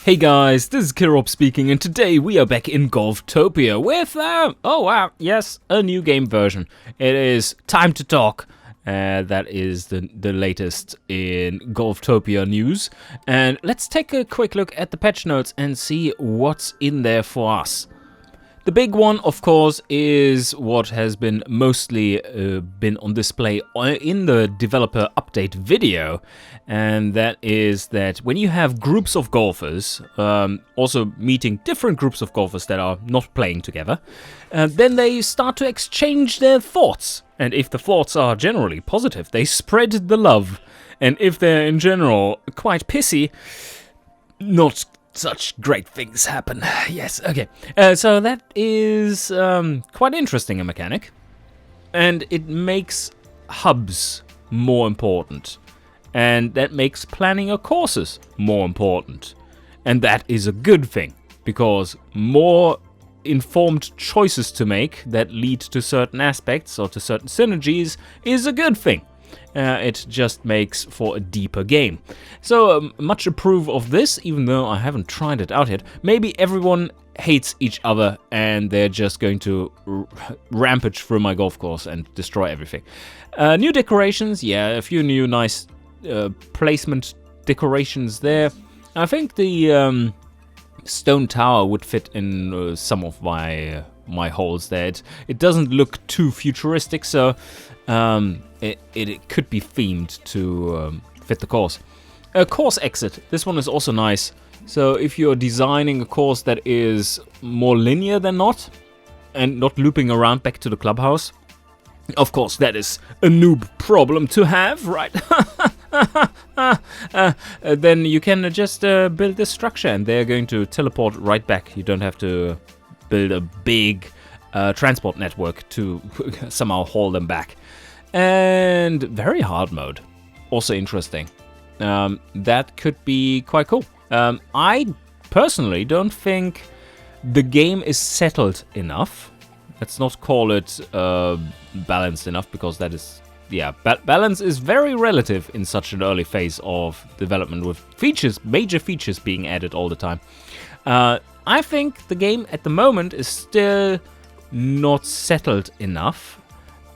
Hey guys, this is Kirop speaking, and today we are back in GolfTopia with, a new game version. It is Time to Talk. That is the latest in GolfTopia news. And let's take a quick look at the patch notes and see what's in there for us. The big one, of course, is what has been mostly been on display in the developer update video, and that is that when you have groups of golfers, also meeting different groups of golfers that are not playing together, then they start to exchange their thoughts. And if the thoughts are generally positive, they spread the love. And if they're in general quite pissy, not such great things happen. Yes, okay. So that is quite interesting, a mechanic. And it makes hubs more important. And that makes planning your courses more important. And that is a good thing, because more informed choices to make that lead to certain aspects or to certain synergies is a good thing. It just makes for a deeper game. So much approve of this, even though I haven't tried it out yet. Maybe everyone hates each other and they're just going to rampage through my golf course and destroy everything. New decorations, yeah, a few new nice placement decorations there. I think the stone tower would fit in some of my holes there. It doesn't look too futuristic, so it could be themed to fit the course. Course exit. This one is also nice. So if you're designing a course that is more linear than not, and not looping around back to the clubhouse, of course that is a noob problem to have, right? Then you can just build this structure and they're going to teleport right back. You don't have to build a big transport network to somehow haul them back. And very hard mode, also interesting. That could be quite cool. I personally don't think the game is settled enough. Let's not call it balanced enough, because that is, balance is very relative in such an early phase of development with major features being added all the time. I think the game at the moment is still not settled enough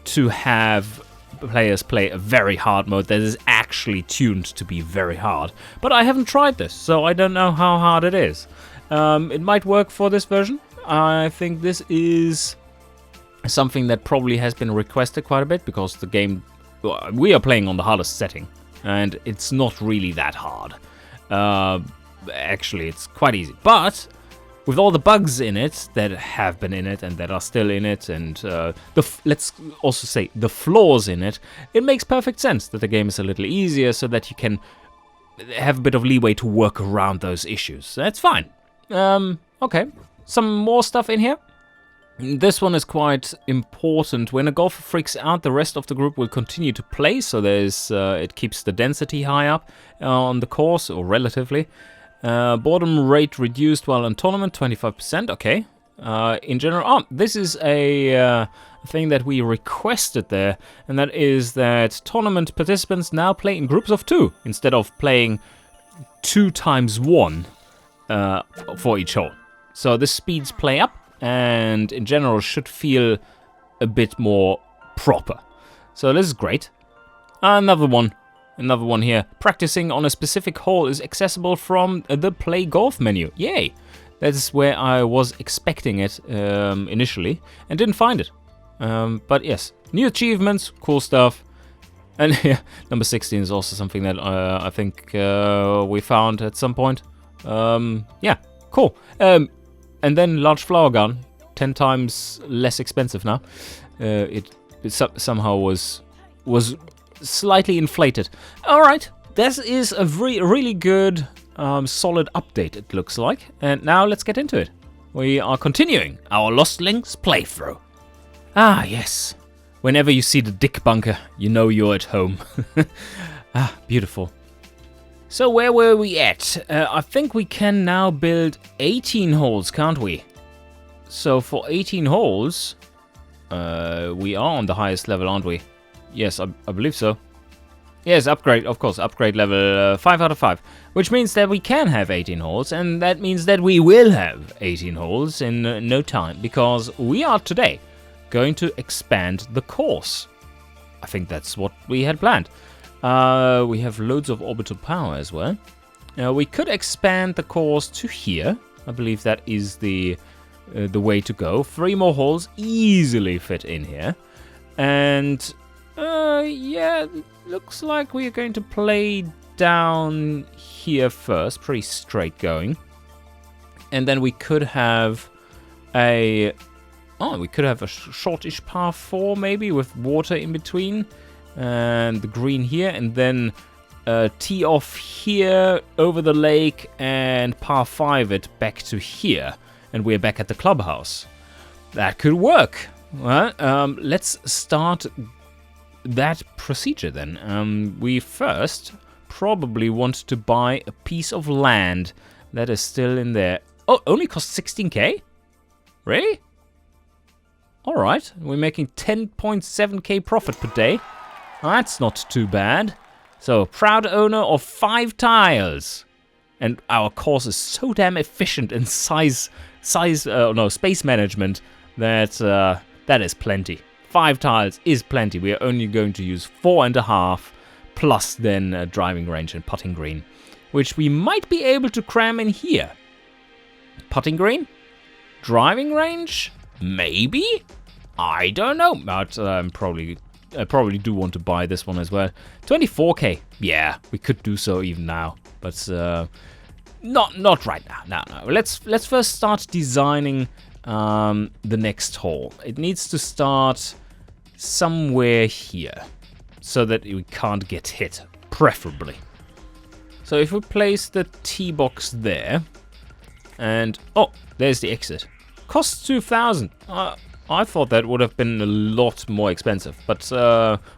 to have players play a very hard mode that is actually tuned to be very hard. But I haven't tried this, so I don't know how hard it is. It might work for this version. I think this is something that probably has been requested quite a bit, because the game, we are playing on the hardest setting, and it's not really that hard. Actually, it's quite easy. But with all the bugs in it that have been in it and that are still in it, and let's also say the flaws in it, it makes perfect sense that the game is a little easier so that you can have a bit of leeway to work around those issues. That's fine. Okay, some more stuff in here. This one is quite important. When a golfer freaks out, the rest of the group will continue to play, so it keeps the density high up on the course, or relatively. Boredom rate reduced while in tournament, 25%, okay. In general, this is a thing that we requested there, and that is that tournament participants now play in groups of 2, instead of playing 2 times 1 for each hole. So this speeds play up, and in general should feel a bit more proper. So this is great. Another one here. Practicing on a specific hole is accessible from the Play Golf menu. Yay! That is where I was expecting it initially and didn't find it. But yes, new achievements, cool stuff. And yeah, number 16 is also something that I think we found at some point. Yeah, cool. And then large flower gun, 10 times less expensive now. It somehow was slightly inflated. Alright, this is a really good, solid update, it looks like. And now let's get into it. We are continuing our Lost Links playthrough. Ah, yes. Whenever you see the dick bunker, you know you're at home. Ah, beautiful. So where were we at? I think we can now build 18 holes, can't we? So for 18 holes, we are on the highest level, aren't we? Yes, I believe so. Yes, upgrade, of course, upgrade level 5 out of 5. Which means that we can have 18 holes, and that means that we will have 18 holes in no time, because we are today going to expand the course. I think that's what we had planned. We have loads of orbital power as well. We could expand the course to here. I believe that is the way to go. 3 more holes easily fit in here. And yeah, looks like we're going to play down here first, pretty straight going. And then we could have a shortish par 4 maybe with water in between and the green here, and then tee off here over the lake and par 5 it back to here, and we're back at the clubhouse. That could work. Well, let's start that procedure then. We first probably want to buy a piece of land that is still in there. Oh, only costs 16k? Really? Alright, we're making 10.7k profit per day. That's not too bad. So, proud owner of 5 tiles. And our course is so damn efficient in space management that that is plenty. 5 tiles is plenty. We are only going to use 4.5 plus then driving range and putting green, which we might be able to cram in here. Putting green? Driving range? Maybe? I don't know, but I probably do want to buy this one as well. 24k. Yeah, we could do so even now, but not right now. No. Let's first start designing the next hole. It needs to start somewhere here so that we can't get hit, preferably. So if we place the tee box there, and oh, there's the exit. Costs 2,000. I thought that would have been a lot more expensive, but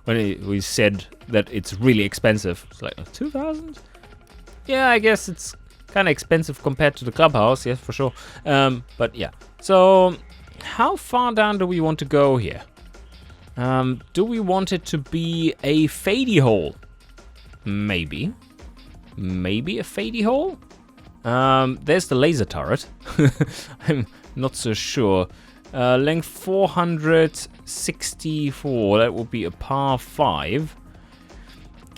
when we said that it's really expensive, it's like 2,000. Yeah, I guess it's kind of expensive compared to the clubhouse, yes, for sure. But yeah. So, how far down do we want to go here? Do we want it to be a fadey hole? Maybe a fadey hole? There's the laser turret. I'm not so sure. Length 464, that would be a par 5.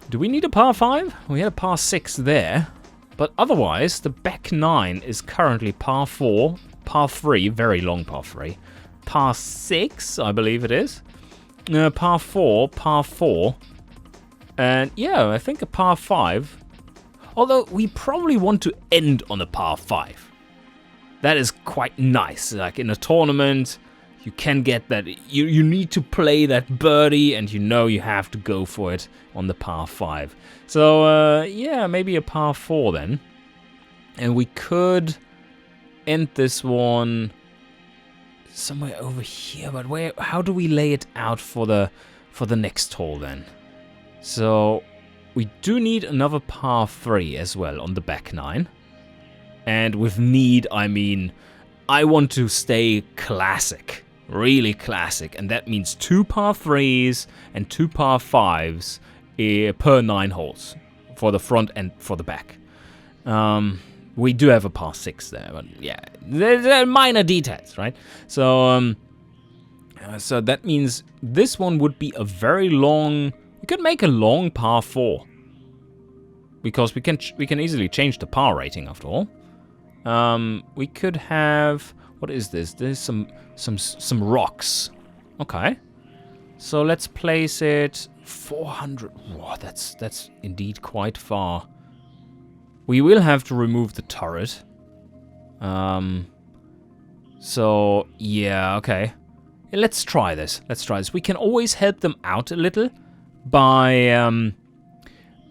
Do we need a par 5? We had a par 6 there. But otherwise, the back 9 is currently par 4, par 3, very long par 3, par 6, I believe it is, par 4, par 4, and yeah, I think a par 5, although we probably want to end on a par 5. That is quite nice, like in a tournament, you can get that, you need to play that birdie, and you know you have to go for it on the par 5. So, yeah, maybe a par 4 then. And we could end this one somewhere over here, but where? How do we lay it out for the next hole then? So, we do need another par 3 as well on the back 9. And with need, I mean, I want to stay classic. Really classic, and that means 2 par 3s and 2 par 5s per 9 holes for the front and for the back. We do have a par 6 there, but yeah, they're minor details, right? So, so that means this one would be a very long. We could make a long par 4 because we can easily change the par rating after all. We could have. What is this? There's some rocks. Okay. So let's place it 400. Whoa, that's indeed quite far. We will have to remove the turret. So yeah, okay. Let's try this. We can always help them out a little by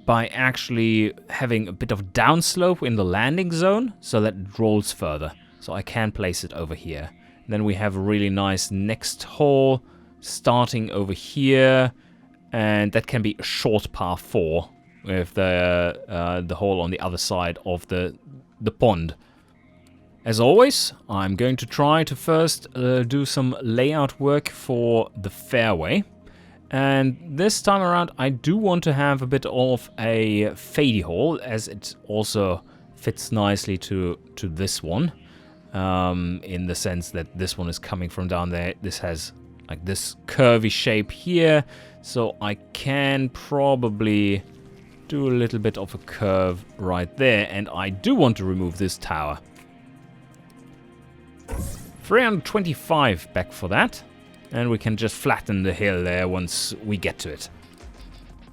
actually having a bit of downslope in the landing zone so that it rolls further. So I can place it over here. Then we have a really nice next hole starting over here, and that can be a short par 4 with the hole on the other side of the pond. As always, I'm going to try to first do some layout work for the fairway, And this time around, I do want to have a bit of a fadey hole, as it also fits nicely to this one. In the sense that this one is coming from down there. This has like this curvy shape here. So I can probably do a little bit of a curve right there. And I do want to remove this tower. 325 back for that. And we can just flatten the hill there once we get to it.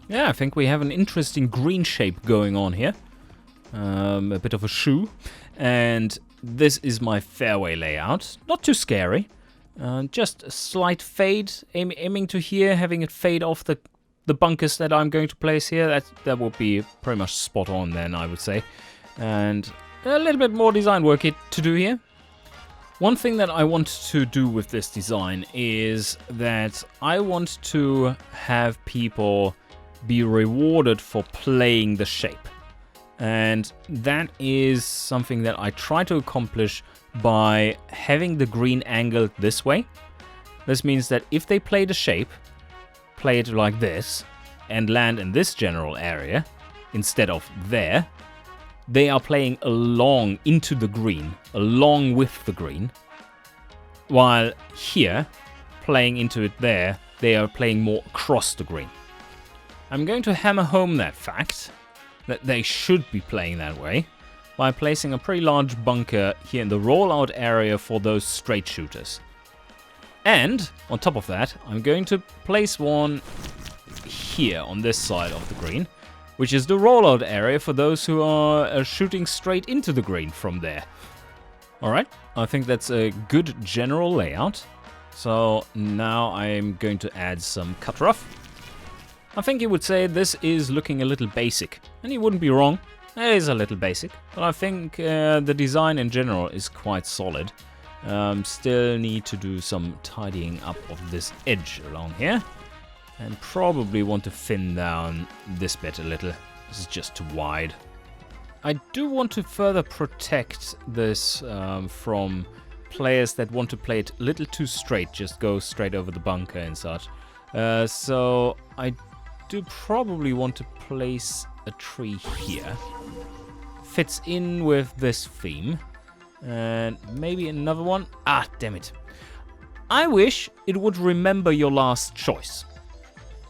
Yeah, I think we have an interesting green shape going on here. A bit of a shoe. And this is my fairway layout. Not too scary. Just a slight fade. Aiming to here, having it fade off the bunkers that I'm going to place here. That would be pretty much spot on then, I would say. And a little bit more design work to do here. One thing that I want to do with this design is that I want to have people be rewarded for playing the shape. And that is something that I try to accomplish by having the green angled this way. This means that if they play the shape, play it like this, and land in this general area instead of there, they are playing along into the green, along with the green. While here, playing into it there, they are playing more across the green. I'm going to hammer home that fact, that they should be playing that way, by placing a pretty large bunker here in the rollout area for those straight shooters. And, on top of that, I'm going to place one here on this side of the green, which is the rollout area for those who are shooting straight into the green from there. Alright, I think that's a good general layout. So now I'm going to add some cut rough. I think you would say this is looking a little basic, and you wouldn't be wrong. It is a little basic, but I think the design in general is quite solid. Still need to do some tidying up of this edge along here. And probably want to thin down this bit a little. This is just too wide. I do want to further protect this from players that want to play it a little too straight, just go straight over the bunker and such. So I do probably want to place a tree here. Fits in with this theme. And maybe another one. Ah, damn it. I wish it would remember your last choice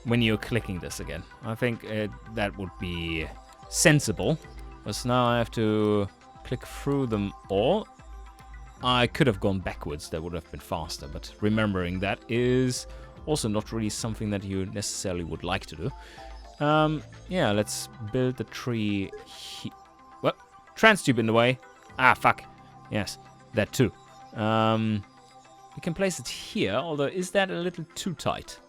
when you're clicking this again. I think that would be sensible. Because now I have to click through them all. I could have gone backwards, that would have been faster, but remembering that is also not really something that you necessarily would like to do. Yeah, let's build the tree here. What? Transtube in the way. Ah, fuck. Yes, that too. We can place it here, although is that a little too tight?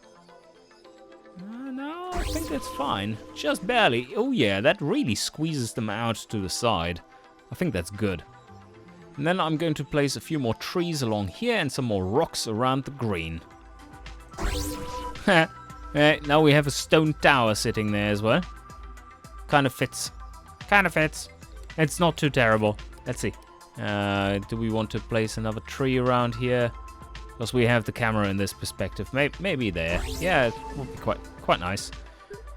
No, I think that's fine. Just barely. Oh yeah, that really squeezes them out to the side. I think that's good. And then I'm going to place a few more trees along here and some more rocks around the green. Now we have a stone tower sitting there as well. Kind of fits. Kind of fits. It's not too terrible. Let's see. Do we want to place another tree around here? Because we have the camera in this perspective. Maybe there. Yeah, it would be quite nice.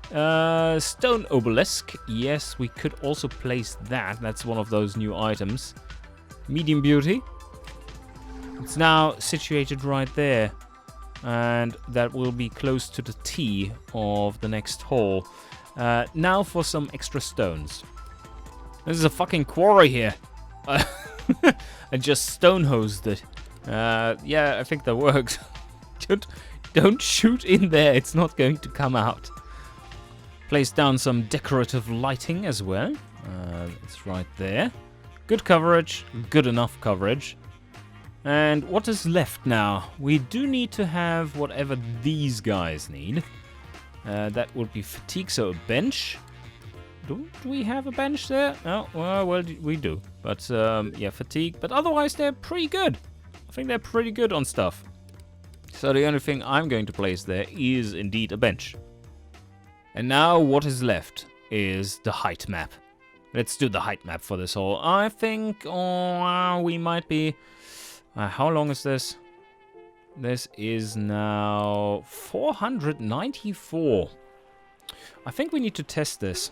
Stone Obelisk. Yes, we could also place that. That's one of those new items. Medium beauty. It's now situated right there. And that will be close to the T of the next hole. Now for some extra stones. This is a fucking quarry here. I just stone hosed it. Yeah, I think that works. Don't shoot in there, it's not going to come out. Place down some decorative lighting as well. It's right there. Good coverage, good enough coverage. And what is left now? We do need to have whatever these guys need. That would be fatigue, so a bench. Do we have a bench there? Oh, well, we do. But, yeah, fatigue. But otherwise, they're pretty good. I think they're pretty good on stuff. So the only thing I'm going to place there is indeed a bench. And now what is left is the height map. Let's do the height map for this hole. I think we might be... how long is this? This is now 494. I think we need to test this.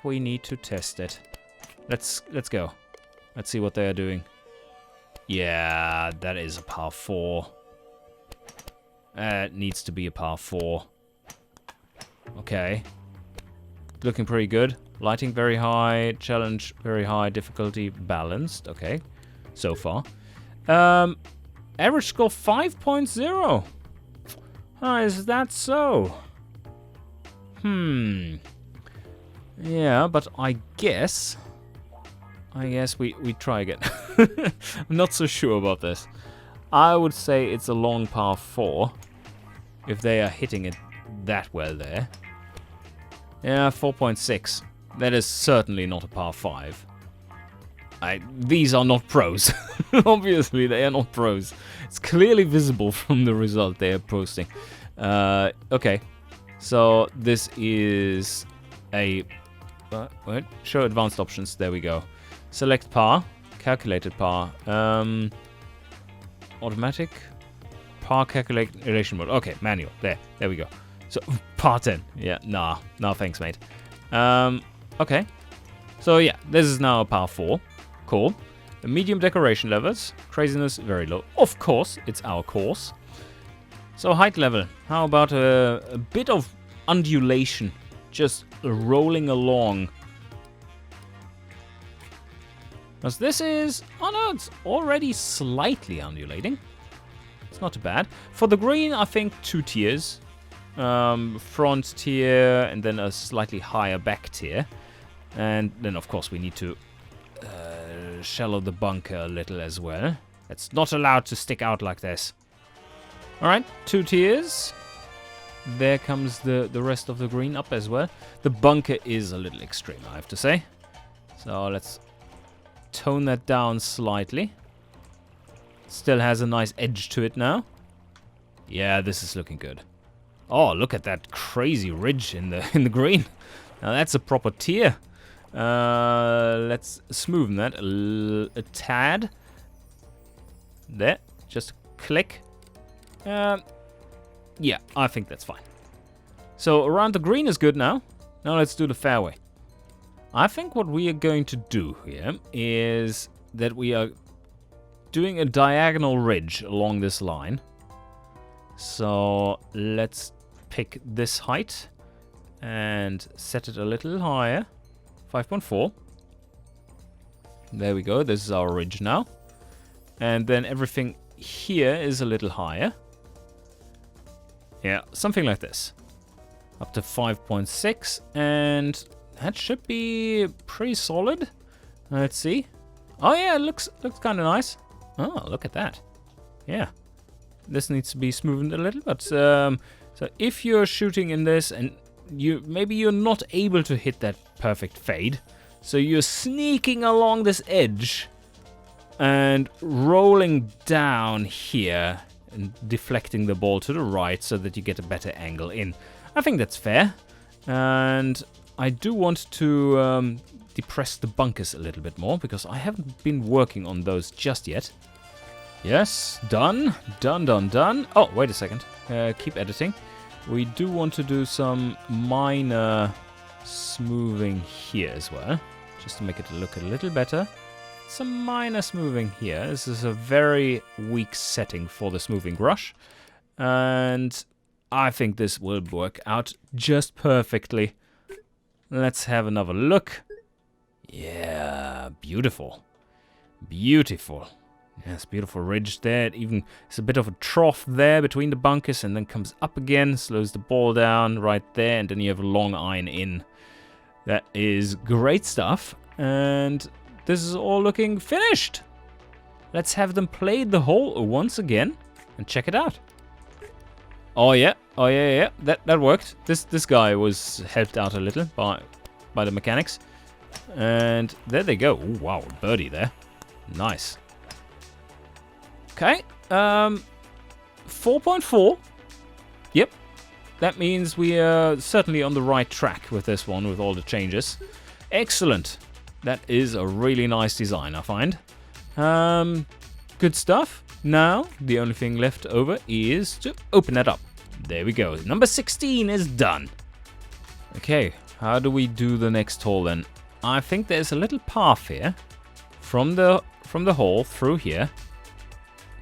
We need to test it. Let's go. Let's see what they are doing. Yeah, that is a par 4. It needs to be a par 4. Okay. Looking pretty good. Lighting very high. Challenge very high. Difficulty balanced. Okay. So far. Average score 5.0. Is that so? Yeah, but I guess we try again. I'm not so sure about this. I would say it's a long par 4 if they are hitting it that well there. Yeah, 4.6. That is certainly not a par 5. These are not pros. Obviously, they are not pros. It's clearly visible from the result they are posting. Okay, so this is a... wait, show advanced options. There we go. Select par. Calculated par. Automatic. Par calculation mode. Okay, manual. There we go. So, par 10. Yeah, nah. No, thanks, mate. Okay. So, yeah, this is now a par 4. Cool. The medium decoration levels. Craziness, very low. Of course, it's our course. So, height level. How about a bit of undulation? Just rolling along. Because this is... oh, no, it's already slightly undulating. It's not too bad. For the green, I think 2 tiers. Front tier and then a slightly higher back tier. And then, of course, we need to shallow the bunker a little as well. It's not allowed to stick out like this. Alright, 2 tiers. There comes the rest of the green up as well. The bunker is a little extreme, I have to say. So let's tone that down slightly. Still has a nice edge to it now. Yeah, this is looking good. Oh, look at that crazy ridge in the green. Now that's a proper tier. Let's smoothen that a tad. There, just click. Yeah, I think that's fine. So around the green is good now. Now let's do the fairway. I think what we are going to do here is that we are doing a diagonal ridge along this line. So let's pick this height and set it a little higher. 5.4. There we go. This is our ridge now. And then everything here is a little higher. Yeah, something like this. Up to 5.6. And that should be pretty solid. Let's see. Oh yeah, it looks kind of nice. Oh, look at that. Yeah. This needs to be smoothened a little, but so if you're shooting in this and maybe you're not able to hit that perfect fade, so you're sneaking along this edge and rolling down here and deflecting the ball to the right so that you get a better angle in. I think that's fair, and I do want to depress the bunkers a little bit more because I haven't been working on those just yet. Yes, done. Done. Oh, wait a second. Keep editing. We do want to do some minor smoothing here as well, just to make it look a little better. Some minor smoothing here. This is a very weak setting for the smoothing brush, and I think this will work out just perfectly. Let's have another look. Yeah, beautiful. Beautiful. Yes, beautiful ridge there. It's a bit of a trough there between the bunkers and then comes up again, slows the ball down right there, and then you have a long iron in. That is great stuff, and this is all looking finished. Let's have them play the hole once again and check it out. Oh yeah, that worked. This guy was helped out a little by the mechanics, and there they go. Ooh, wow, birdie there. Nice. Okay, 4.4. Yep, that means we are certainly on the right track with this one, with all the changes. Excellent. That is a really nice design, I find. Good stuff. Now, the only thing left over is to open that up. There we go. Number 16 is done. Okay, how do we do the next hole then? I think there's a little path here from the hole through here,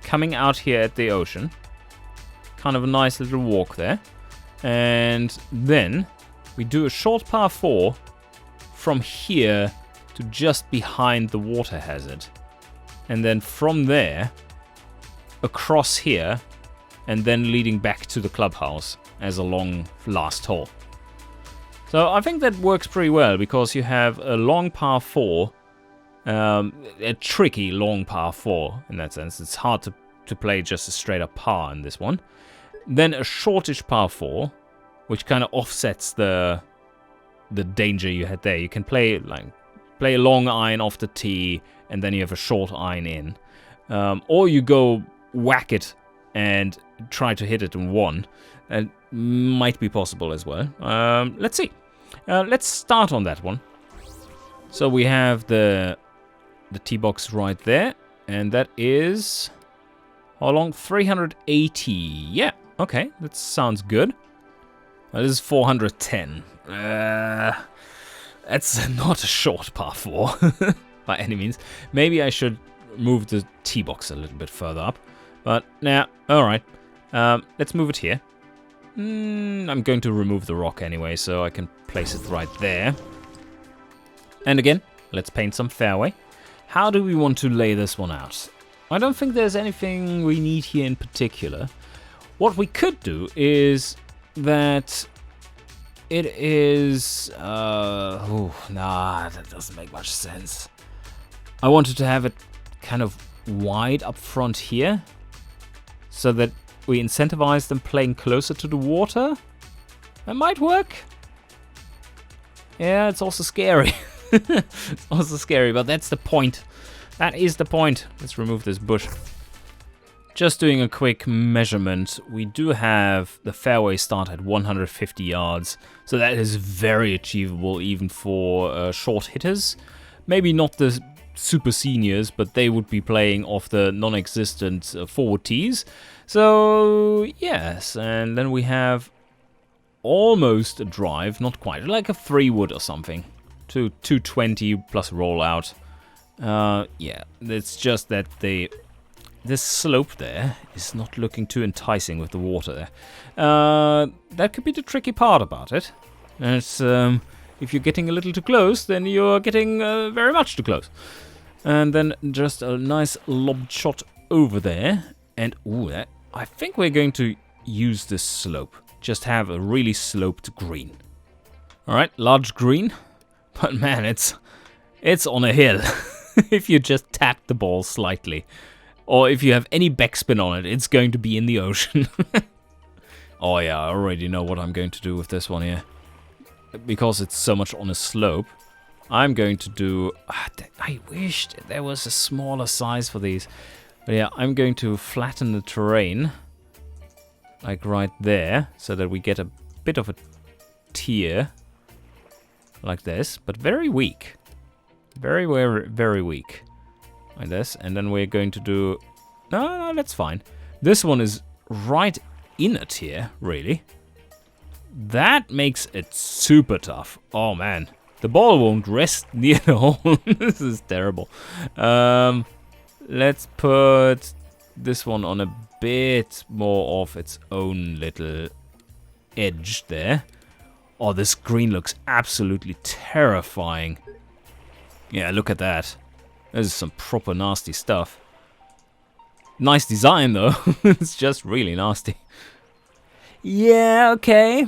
coming out here at the ocean. Kind of a nice little walk there. And then we do a short par 4 from here to just behind the water hazard. And then from there, across here, and then leading back to the clubhouse as a long last hole. So I think that works pretty well, because you have a long par 4, a tricky long par 4 in that sense. It's hard to play just a straight up par in this one. Then a shortish par 4, which kind of offsets the danger you had there. You can play a long iron off the tee, and then you have a short iron in. Or you go whack it and try to hit it in one. That might be possible as well. Let's see. Let's start on that one. So we have the tee box right there, and that is how long? 380. Yeah, okay, that sounds good. This is 410. That's not a short par 4 by any means. Maybe I should move the tee box a little bit further up. But, nah, alright. Let's move it here. I'm going to remove the rock anyway, so I can place it right there. And again, let's paint some fairway. How do we want to lay this one out? I don't think there's anything we need here in particular. What we could do is that it is... nah, that doesn't make much sense. I wanted to have it kind of wide up front here, so that we incentivize them playing closer to the water. That might work. Yeah, it's also scary. It's also scary, but that's the point. That is the point. Let's remove this bush. Just doing a quick measurement. We do have the fairway start at 150 yards, so that is very achievable even for short hitters. Maybe not the super seniors, but they would be playing off the non-existent forward tees. So yes, and then we have almost a drive, not quite, like a 3-wood or something, to 220 plus rollout. Yeah, it's just that this slope there is not looking too enticing with the water there. That could be the tricky part about it. And it's, if you're getting a little too close, then you're getting very much too close. And then just a nice lob shot over there. And ooh, I think we're going to use this slope. Just have a really sloped green. Alright, large green. But man, it's on a hill. If you just tap the ball slightly. Or if you have any backspin on it, it's going to be in the ocean. Oh yeah, I already know what I'm going to do with this one here. Because it's so much on a slope, I'm going to do... I wished there was a smaller size for these. But yeah, I'm going to flatten the terrain. Like right there. So that we get a bit of a tier. Like this. But very weak. Very, very, very weak. Like this. And then we're going to do... No, that's fine. This one is right in a tier, really. That makes it super tough. Oh, man. The ball won't rest near the hole. This is terrible. Let's put this one on a bit more of its own little edge there. Oh, this green looks absolutely terrifying. Yeah, look at that. This is some proper nasty stuff. Nice design, though. It's just really nasty. Yeah, okay.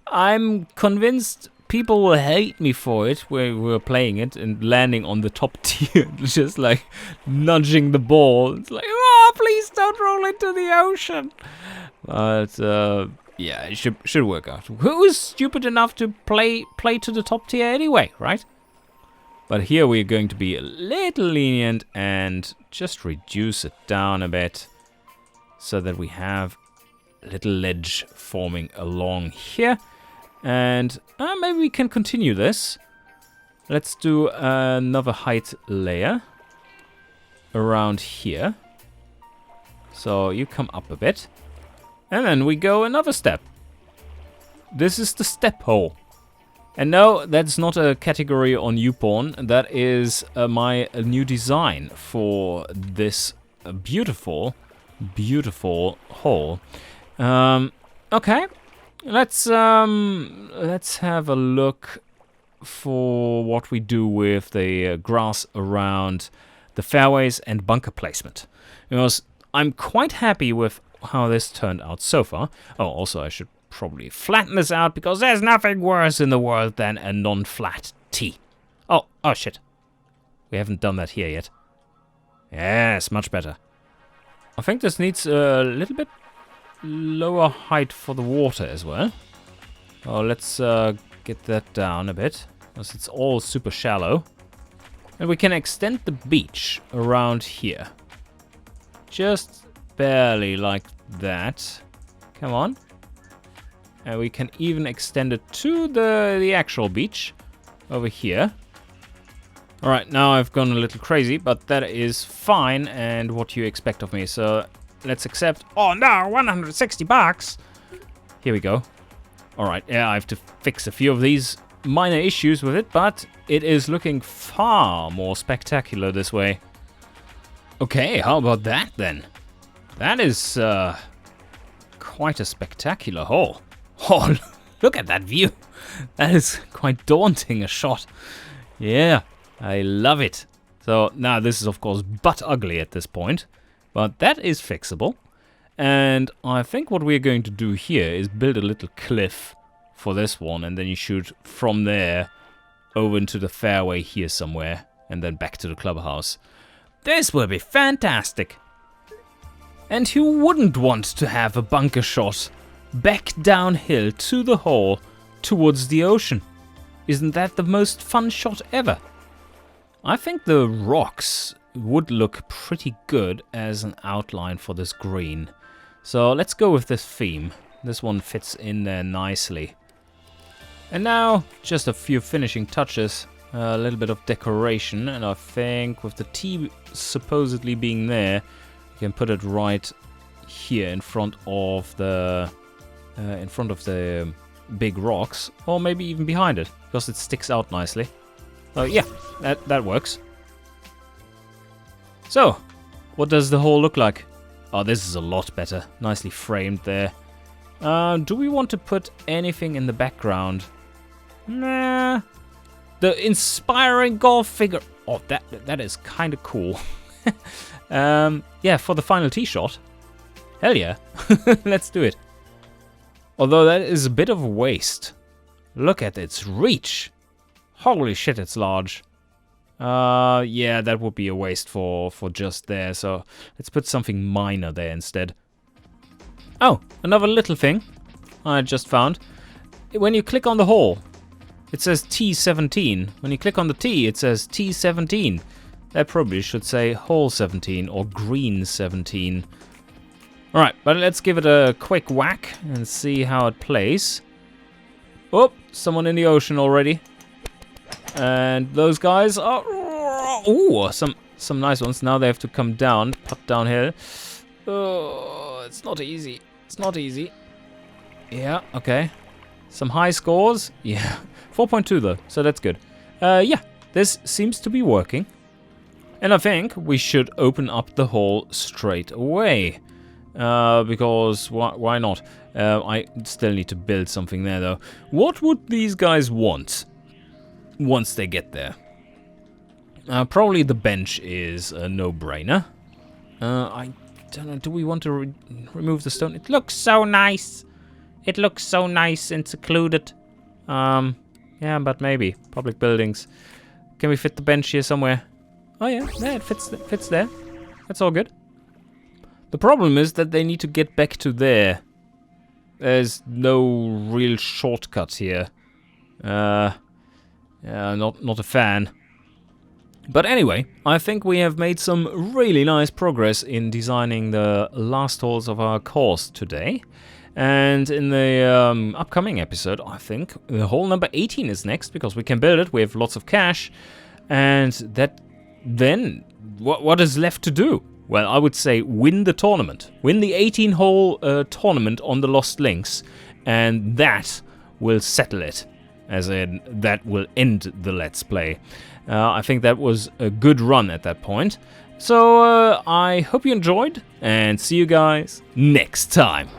I'm convinced people will hate me for it when we're playing it and landing on the top tier. Just like nudging the ball. It's like, oh, please don't roll into the ocean. But, yeah, it should work out. Who is stupid enough to play to the top tier anyway, right? But here we're going to be a little lenient and just reduce it down a bit so that we have a little ledge forming along here. And maybe we can continue this. Let's do another height layer around here. So you come up a bit. And then we go another step. This is the step hole. And no, that's not a category on YouPorn. That is my new design for this beautiful, beautiful hole. Okay, let's have a look for what we do with the grass around the fairways and bunker placement. Because I'm quite happy with how this turned out so far. Oh, also I should probably flatten this out because there's nothing worse in the world than a non-flat tee. Oh shit. We haven't done that here yet. Yes, much better. I think this needs a little bit lower height for the water as well. Oh, let's get that down a bit because it's all super shallow. And we can extend the beach around here. Just barely like that. Come on. And we can even extend it to the actual beach over here. Alright, now I've gone a little crazy, but that is fine and what you expect of me. So let's accept. Oh no, $160. Here we go. Alright, yeah, I have to fix a few of these minor issues with it, but it is looking far more spectacular this way. Okay, how about that then? That is quite a spectacular hole. Oh, look at that view. That is quite daunting a shot. Yeah, I love it. So now this is of course butt ugly at this point, but that is fixable. And I think what we're going to do here is build a little cliff for this one, and then you shoot from there over into the fairway here somewhere, and then back to the clubhouse. This will be fantastic. And who wouldn't want to have a bunker shot back downhill to the hole towards the ocean? Isn't that the most fun shot ever? I think the rocks would look pretty good as an outline for this green. So let's go with this theme. This one fits in there nicely. And now just a few finishing touches, a little bit of decoration, and I think with the T supposedly being there, you can put it right here in front of the big rocks, or maybe even behind it, because it sticks out nicely. So yeah, that works. So, what does the hole look like? Oh, this is a lot better. Nicely framed there. Do we want to put anything in the background? Nah. The inspiring golf figure. Oh, that is kind of cool. Yeah, for the final tee shot. Hell yeah. Let's do it. Although that is a bit of a waste. Look at its reach. Holy shit, it's large. Yeah, that would be a waste for just there. So let's put something minor there instead. Oh, another little thing I just found. When you click on the hole, it says T17. When you click on the T, it says T17. That probably should say hole 17 or green 17. Alright, but let's give it a quick whack and see how it plays. Oh, someone in the ocean already. And those guys are... Ooh, some nice ones. Now they have to come down, putt downhill. Oh, it's not easy. It's not easy. Yeah, okay. Some high scores. Yeah, 4.2 though, so that's good. Yeah, this seems to be working. And I think we should open up the hole straight away. Because why not? I still need to build something there though. What would these guys want once they get there? Probably the bench is a no-brainer. I don't know, do we want to remove the stone? It looks so nice. It looks so nice and secluded. Yeah, but maybe. Public buildings. Can we fit the bench here somewhere? Oh yeah, there, it fits there. That's all good. The problem is that they need to get back to there. There's no real shortcut here. Yeah, not a fan. But anyway, I think we have made some really nice progress in designing the last holes of our course today. And in the upcoming episode, I think the hole number 18 is next, because we can build it, we have lots of cash. And that then, what is left to do? well, I would say win the tournament. Win the 18-hole tournament on the Lost Links, and that will settle it. As in, that will end the Let's Play. I think that was a good run at that point. So, I hope you enjoyed, and see you guys next time.